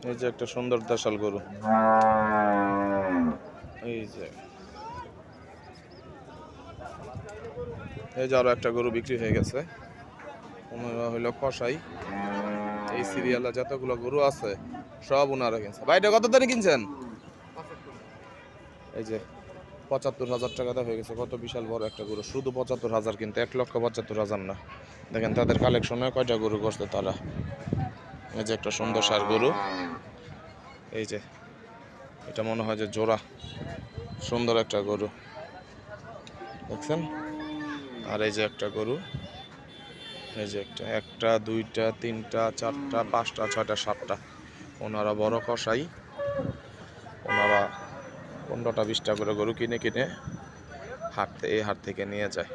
এই যে একটা সুন্দর দেশাল গরু, এই যে আরো একটা গরু বিক্রি হয়ে গেছে। হইলো কসাই। এই সিরিয়ালে যতগুলো গরু আছে সব উনারা কিনছে। ভাই এটা কত দামে কিনছেন? এই যে ৭৫,০০০ টাকাতে হয়ে গেছে। কত বিশাল বড় একটা গরু, শুধু ৭৫,০০০, কিন্তু ১,৭৫,০০০ না। দেখেন তাদের কালেকশনে কয়টা গরু করছে তারা। এই যে একটা সুন্দর সার গরু, এই যে এটা মনে হয় যে জোড়া, সুন্দর একটা গরু দেখছেন। আর এই যে একটা গরু, এই যে একটা দুইটা তিনটা চারটা পাঁচটা ছয়টা সাতটা। ওনারা বড় কসাই, ওনারা ১৫টা ২০টা করে গরু কিনে কিনে এই হাট থেকে নিয়ে যায়।